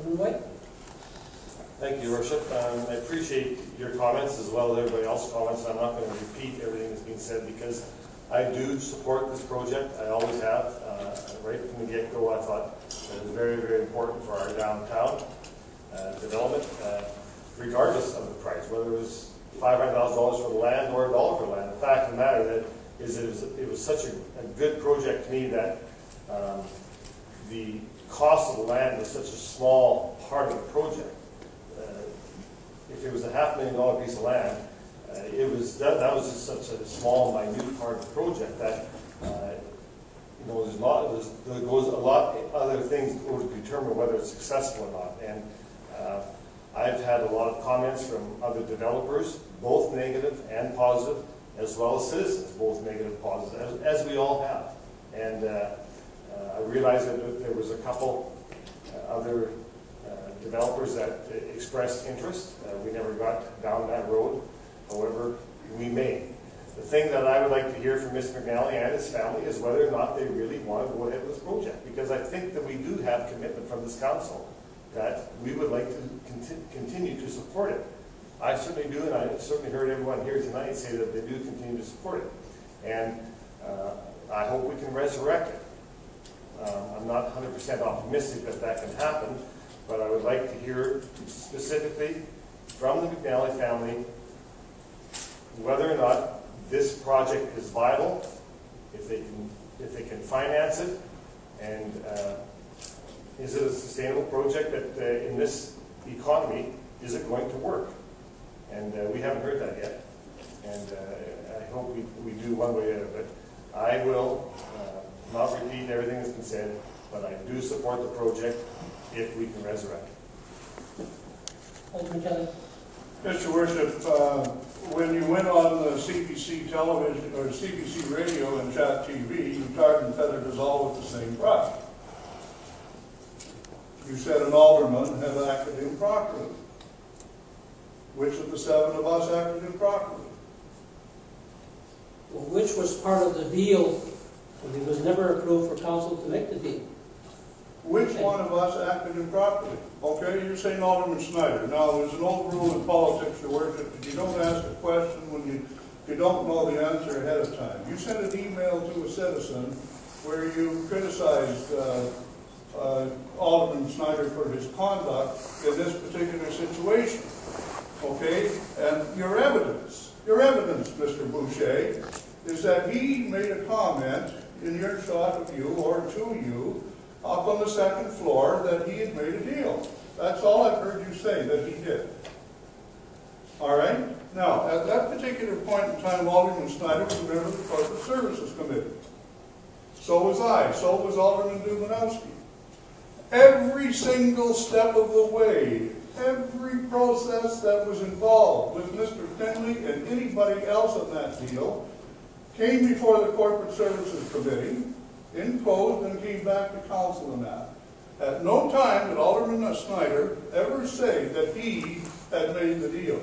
Alderman White. Thank you, Your Worship. I appreciate your comments as well as everybody else's comments. I'm not going to repeat everything that's been said because I do support this project. I always have. Right from the get-go, I thought it was very, very important for our downtown development, regardless of the price, whether it was $500,000 for the land or $1 for the land. The fact of the matter that is it was such a good project to me that the cost of the land was such a small part of the project. If it was a $500,000 piece of land, that was just such a small, minute part of the project that there goes a lot of other things to determine whether it's successful or not. And I've had a lot of comments from other developers, both negative and positive, as well as citizens, both negative and positive, as we all have. And I realized that there was a couple other developers that expressed interest. We never got down that road. However, we may. The thing that I would like to hear from Mr. McNally and his family is whether or not they really want to go ahead with this project. Because I think that we do have commitment from this council that we would like to continue to support it. I certainly do, and I certainly heard everyone here tonight say that they do continue to support it. And I hope we can resurrect it. I'm not 100% optimistic that that can happen, but I would like to hear specifically from the McNally family whether or not this project is viable, if they can finance it, and is it a sustainable project that in this economy, is it going to work? And we haven't heard that yet. And I hope we do one way or the other. But I will not repeat everything that's been said, but I do support the project if we can resurrect it. Alderman Kelly. Mr. Worship, when you went on the CBC television or CBC radio and Chat TV, you tarred and feathered us all with the same brush. You said an alderman had acted improperly. Which of the 7 of us acted improperly? Well, which was part of the deal, and it was never approved for council to make the deal. Which one of us acted improperly? Okay, you're saying Alderman Snyder. Now, there's an old rule in politics, Your Worship, that you don't ask a question when you don't know the answer ahead of time. You sent an email to a citizen where you criticized Alderman Snyder for his conduct in this particular situation. Okay, and your evidence, Mr. Boucher, is that he made a comment in your shot of you or to you up on the 2nd floor that he had made a deal. That's all I've heard you say that he did. All right? Now, at that particular point in time, Alderman Snyder was a member of the Corporate Services Committee. So was I. So was Alderman Dumanowski. Every single step of the way, every process that was involved with Mr. Finley and anybody else in that deal came before the Corporate Services Committee, imposed, and came back to council and that. At no time did Alderman Snyder ever say that he had made the deal.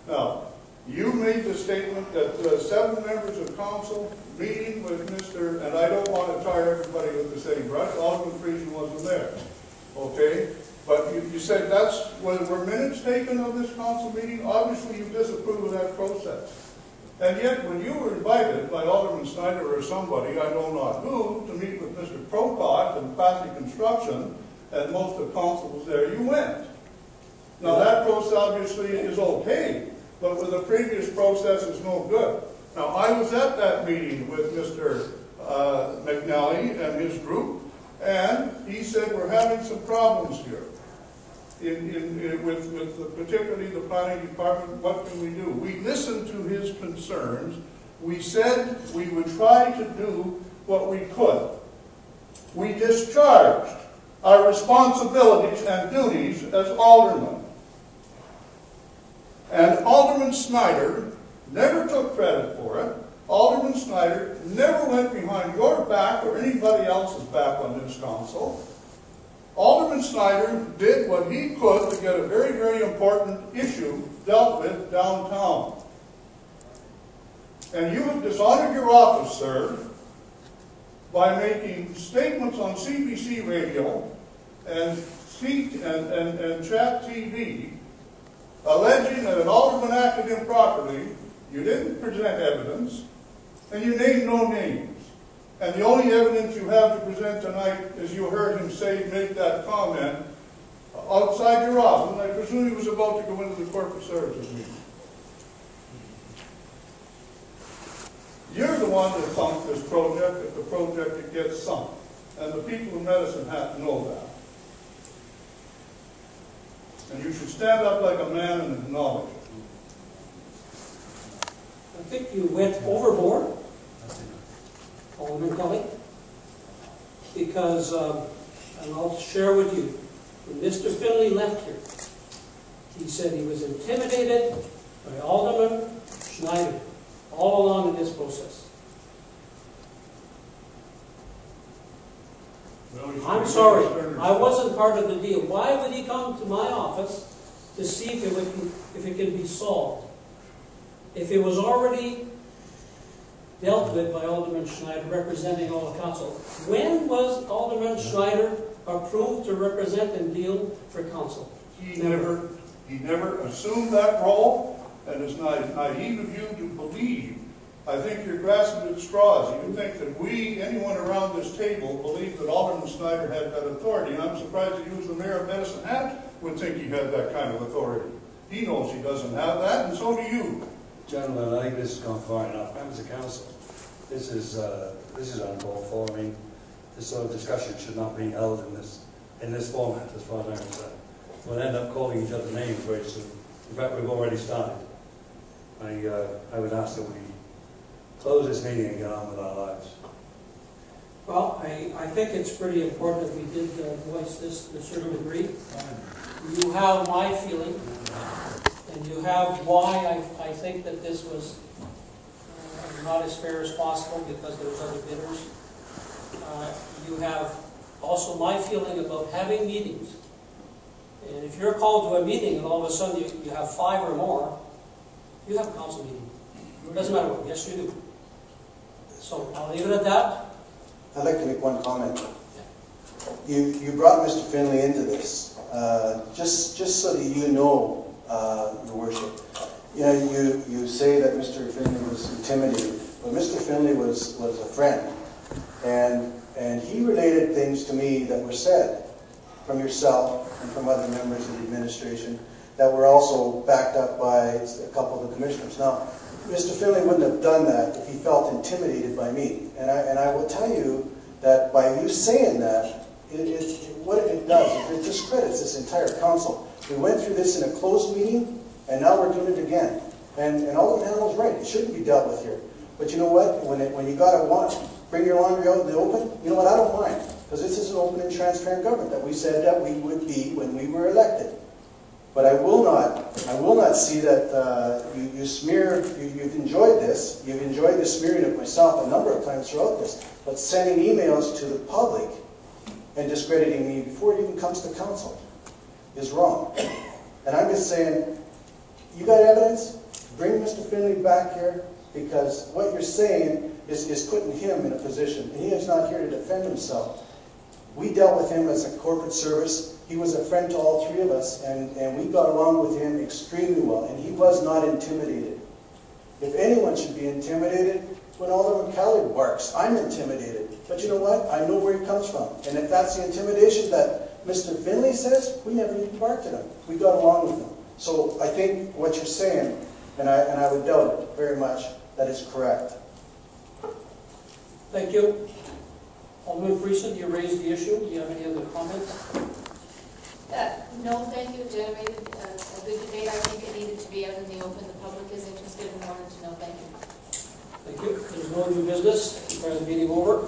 Now, you made the statement that 7 members of council meeting with Mr., and I don't want to tar everybody with the same brush, Alderman Friesen wasn't there. Okay? But you said were minutes taken of this council meeting? Obviously you disapprove of that process. And yet when you were invited by Alderman Snyder or somebody, I know not who, to meet with Mr. Procott and Classic Construction, and most of council was there, you went. Now that process obviously is okay, but with the previous process is no good. Now I was at that meeting with Mr. McNally and his group, and he said we're having some problems here. With particularly the planning department, what can we do? We listened to his concerns. We said we would try to do what we could. We discharged our responsibilities and duties as aldermen. And Alderman Snyder never took credit for it. Alderman Snyder never went behind your back or anybody else's back on this council. Alderman Snyder did what he could to get a very, very important issue dealt with downtown. And you have dishonored your office, sir, by making statements on CBC radio and and Chat TV alleging that an alderman acted improperly. You didn't present evidence, and you named no names. And the only evidence you have to present tonight is you heard him make that comment outside your office. And I presume he was about to go into the corporate services meeting. You're the one that sunk this project, if the project it gets sunk. And the people of Medicine Hat know that. And you should stand up like a man and acknowledge it. I think you went overboard, Alderman Kelly, because, and I'll share with you, when Mr. Finley left here, he said he was intimidated by Alderman Schneider all along in this process. I'm sorry, I wasn't part of the deal. Why would he come to my office to see if it can be solved? If it was already dealt with by Alderman Schneider representing all the council, when was Alderman Schneider approved to represent and deal for council? He never assumed that role, and it's naive of you to believe. I think you're grasping at straws. You think that anyone around this table, believe that Alderman Schneider had that authority. And I'm surprised that you, as the mayor of Medicine Hat, would think he had that kind of authority. He knows he doesn't have that, and so do you. Gentlemen, I think this has gone far enough. Members of council, this is uncalled for. I mean, this sort of discussion should not be held in this format, as far as I'm concerned. We'll end up calling each other names very soon. In fact, we've already started. I would ask that we close this meeting and get on with our lives. Well, I think it's pretty important that we did voice this to a certain degree. You have my feeling, and you have why I think that this was not as fair as possible because there was other bidders. You have also my feeling about having meetings. And if you're called to a meeting and all of a sudden you have 5 or more, you have a council meeting. It doesn't matter what. Yes, you do. So I'll leave it at that. I'd like to make one comment. You brought Mr. Finley into this, just so that you know, Your Worship. You say that Mr. Finley was intimidated, but Mr. Finley was a friend, and he related things to me that were said from yourself and from other members of the administration that were also backed up by a couple of the commissioners. Now, Mr. Finley wouldn't have done that if he felt intimidated by me. And I will tell you that by you saying that, what it does is it discredits this entire council. We went through this in a closed meeting, and now we're doing it again. And Alderman Hamill's right. It shouldn't be dealt with here. But you know what? When you got to bring your laundry out in the open, you know what? I don't mind. Because this is an open and transparent government that we said that we would be when we were elected. But I will not see that you've enjoyed this. You've enjoyed the smearing of myself a number of times throughout this. But sending emails to the public and discrediting me before it even comes to council is wrong. And I'm just saying, you got evidence? Bring Mr. Finley back here, because what you're saying is putting him in a position, and he is not here to defend himself. We dealt with him as a corporate service. He was a friend to all 3 of us, and we got along with him extremely well, and he was not intimidated. If anyone should be intimidated, when Alderman Kelly barks, I'm intimidated. But you know what? I know where he comes from. And if that's the intimidation that Mr. Finley says, we never even barked at him. We got along with him. So I think what you're saying, and I would doubt it very much, that is correct. Thank you. Alderman Friesen, you raised the issue. Do you have any other comments? No, thank you. It generated a good debate. I think it needed to be out in the open. The public is interested and wanted to know. Thank you. Thank you. There's no new business. Declare the meeting over.